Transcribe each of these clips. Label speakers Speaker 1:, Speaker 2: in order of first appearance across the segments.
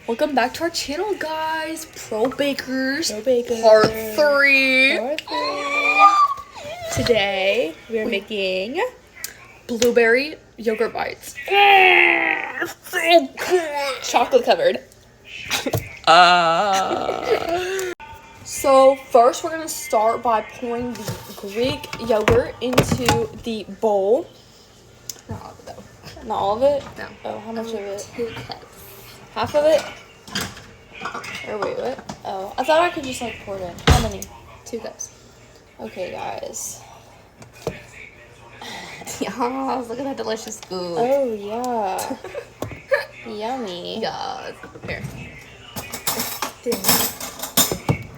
Speaker 1: Welcome back to our channel, guys. Pro Bakers.
Speaker 2: Pro Bakers.
Speaker 1: Part 3.
Speaker 2: Today we are making
Speaker 1: Blueberry yogurt bites.
Speaker 2: chocolate covered.
Speaker 1: So first we're gonna start by pouring the Greek yogurt into the bowl.
Speaker 2: Not all of it though.
Speaker 1: Not all of it?
Speaker 2: No.
Speaker 1: Oh, how much of it?
Speaker 2: 2 cups.
Speaker 1: Half of it? Or wait, what? Oh, I thought I could just like pour it in. How many?
Speaker 2: 2 cups.
Speaker 1: Okay, guys.
Speaker 2: Yes, look at that delicious food.
Speaker 1: Oh yeah. Yummy.
Speaker 2: Yes. Here.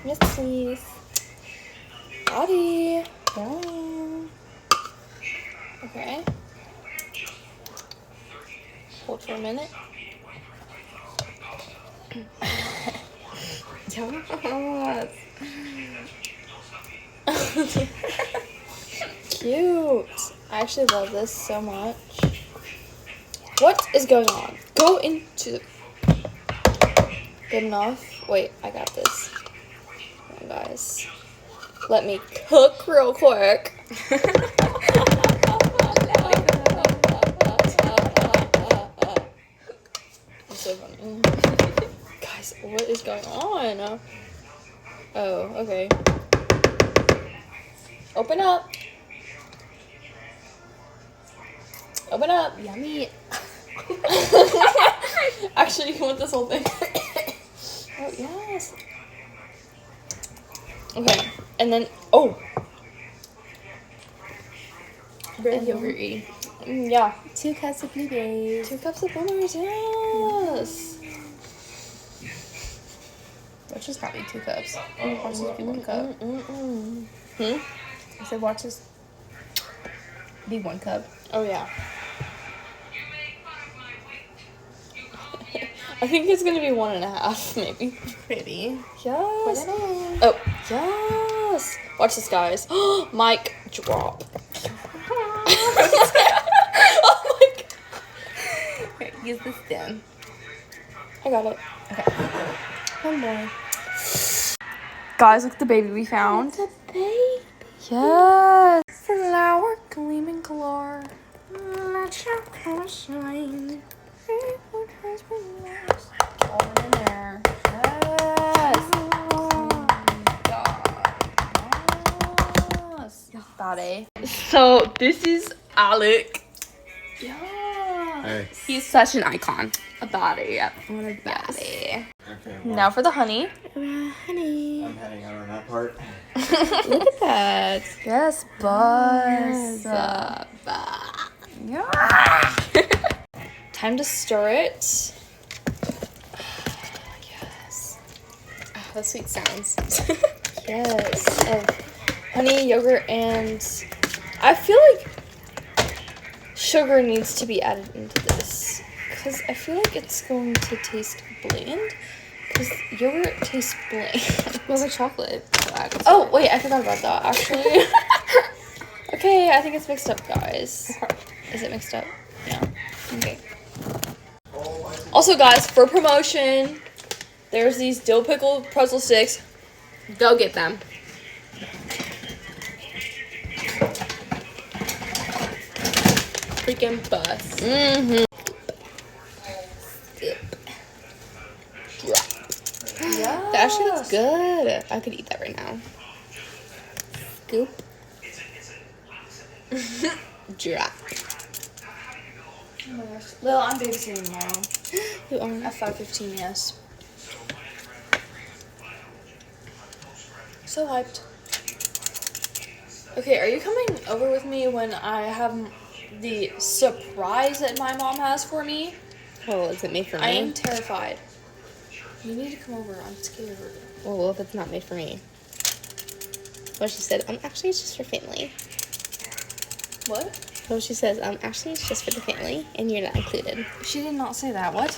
Speaker 1: Yes, please. Body.
Speaker 2: Yum.
Speaker 1: Okay. Hold for a minute.
Speaker 2: Yes.
Speaker 1: Cute. I actually love this so much. What is going on? Go into the... Good enough. Wait, I got this. Come on, guys. Let me cook real quick. It's so funny. Guys, what is going on? Oh, okay. Open up. Open up.
Speaker 2: Yummy.
Speaker 1: Actually, you want this whole thing? Oh, yes. Okay, and then, oh.
Speaker 2: Very
Speaker 1: And-
Speaker 2: yogurty.
Speaker 1: Yeah.
Speaker 2: 2 cups of blueberries.
Speaker 1: 2 cups of blueberries, yes.
Speaker 2: Watch this not be 2 cups. Watch this be 1 cup.
Speaker 1: Hmm?
Speaker 2: I said watch this be 1 cup.
Speaker 1: Oh, yeah. I think it's gonna be 1.5, maybe.
Speaker 2: Pretty.
Speaker 1: Yes.
Speaker 2: Put it in.
Speaker 1: Oh, yes. Watch this, guys. Mic drop. Oh my god.
Speaker 2: Okay, use this then.
Speaker 1: I got it.
Speaker 2: Okay. One more.
Speaker 1: Guys, look at the baby we found.
Speaker 2: It's a baby.
Speaker 1: Yes. Flower gleaming color.
Speaker 2: Let your color shine.
Speaker 1: All in there. Yes. Yes. Daddy. So this is Alec.
Speaker 2: Yeah.
Speaker 3: Hey.
Speaker 2: He's such an icon.
Speaker 1: A body.
Speaker 2: What a baddie.
Speaker 3: Okay,
Speaker 1: Now for the honey.
Speaker 2: Honey.
Speaker 3: I'm heading out on that part.
Speaker 2: Look at that.
Speaker 1: Yes, buzz. Yeah. Time to stir it. Yes.
Speaker 2: Oh, the sweet sounds.
Speaker 1: Yes. Honey, yogurt, and I feel like sugar needs to be added into this because I feel like it's going to taste bland because yogurt tastes bland.
Speaker 2: Well, the chocolate.
Speaker 1: Oh, wait, I forgot about that, actually. Okay, I think it's mixed up, guys. Is it mixed up? No. Okay. Also, guys, for promotion, there's these dill pickle pretzel sticks.
Speaker 2: Go get them. Freaking bust.
Speaker 1: Mm-hmm. Yeah.
Speaker 2: That actually looks good. I could eat that right now. Scoop. Drop.
Speaker 1: Oh my gosh. Lil, I'm babysitting tomorrow.
Speaker 2: You are.
Speaker 1: At 5:15, yes. So hyped. Okay, are you coming over with me when I have the surprise that my mom has for me?
Speaker 2: Well, is it made for me?
Speaker 1: I am terrified. You need to come over. I'm scared.
Speaker 2: Well, what if it's not made for me? Well, she said, actually, it's just for family.
Speaker 1: What?
Speaker 2: Well, she says, actually, it's just for the family, and you're not included.
Speaker 1: She did not say that. What?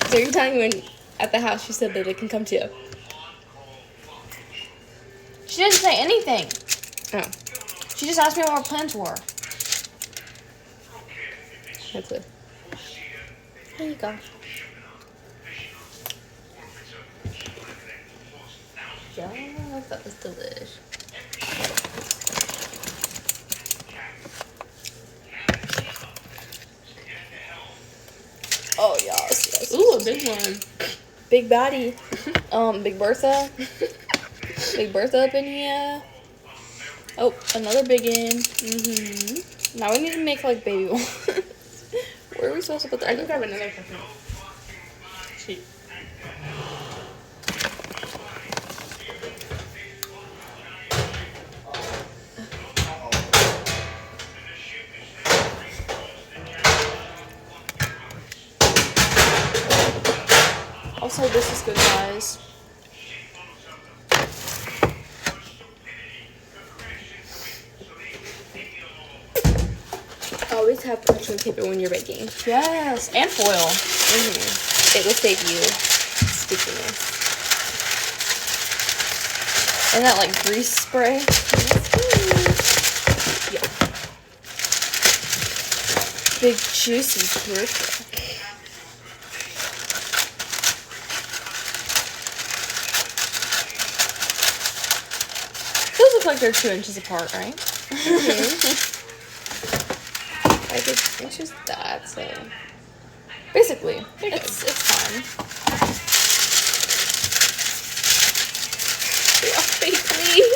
Speaker 2: So you're telling me when at the house she said that it can come too?
Speaker 1: She didn't say anything.
Speaker 2: Oh,
Speaker 1: She just asked me what our plans were.
Speaker 2: no clue. There you go. Yeah, that was delish.
Speaker 1: Oh yes.
Speaker 2: Ooh, a big one.
Speaker 1: Big baddie. Big Bertha. Big Bertha up in here. Oh, another big one.
Speaker 2: Mm-hmm.
Speaker 1: Now we need to make like baby ones. Where are we supposed to put the
Speaker 2: I
Speaker 1: other
Speaker 2: can grab
Speaker 1: ones?
Speaker 2: another coconut. Cheap.
Speaker 1: Also, this is good, guys.
Speaker 2: Always have parchment paper when you're baking.
Speaker 1: Yes, and foil.
Speaker 2: Mm-hmm. It will save you stickiness.
Speaker 1: And that like grease spray.
Speaker 2: Yeah.
Speaker 1: Big juicy Bertha. Those look like they're 2 inches apart, right?
Speaker 2: Like it's just that, so.
Speaker 1: Basically,
Speaker 2: They're
Speaker 1: it's fine.
Speaker 2: Wait, please.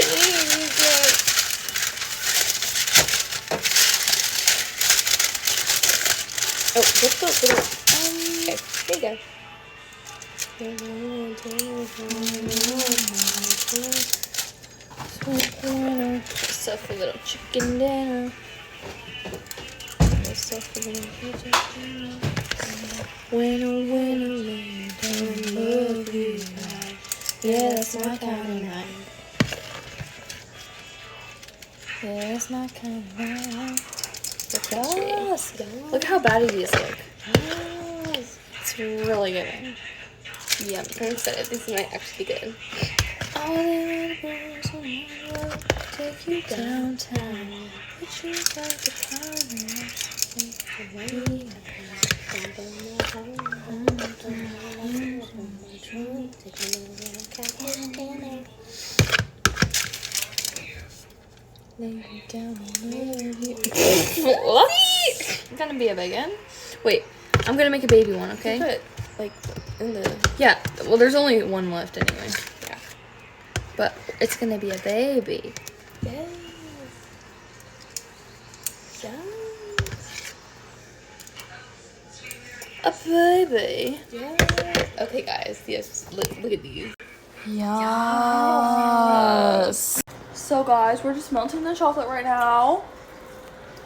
Speaker 2: Oh, what's the little? Okay, there you go.
Speaker 1: Stuff a little chicken dinner.
Speaker 2: Stuff a little chicken dinner.
Speaker 1: When don't love you. Yeah, that's my kind of night. Yeah, that's my kind of night. Yes. Look how batty these look.
Speaker 2: Yes.
Speaker 1: It's really good.
Speaker 2: Yeah, I'm excited. This might actually be good.
Speaker 1: All the girls who wanna take you downtown. Put you like lay you down and love you. What's gonna be a big one? Wait, I'm gonna make a baby one, okay?
Speaker 2: Put like in the
Speaker 1: Yeah, well, there's only one left anyway.
Speaker 2: yeah.
Speaker 1: But it's gonna be a baby.
Speaker 2: Yes. Yes.
Speaker 1: A baby.
Speaker 2: Yes. Okay, guys. Yes. Look at these.
Speaker 1: Yes. So, guys, we're just melting the chocolate right now.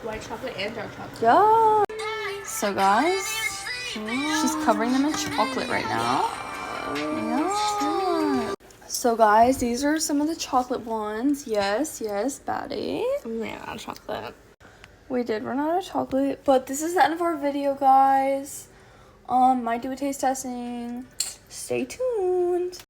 Speaker 2: White chocolate and dark chocolate.
Speaker 1: Yeah. So, guys, she's covering them in chocolate right now. Yeah. So, guys, these are some of the chocolate ones. Yes, Batty.
Speaker 2: I'm ran out of chocolate.
Speaker 1: We did run out of chocolate, but this is the end of our video, guys. Might do a taste testing. Stay tuned.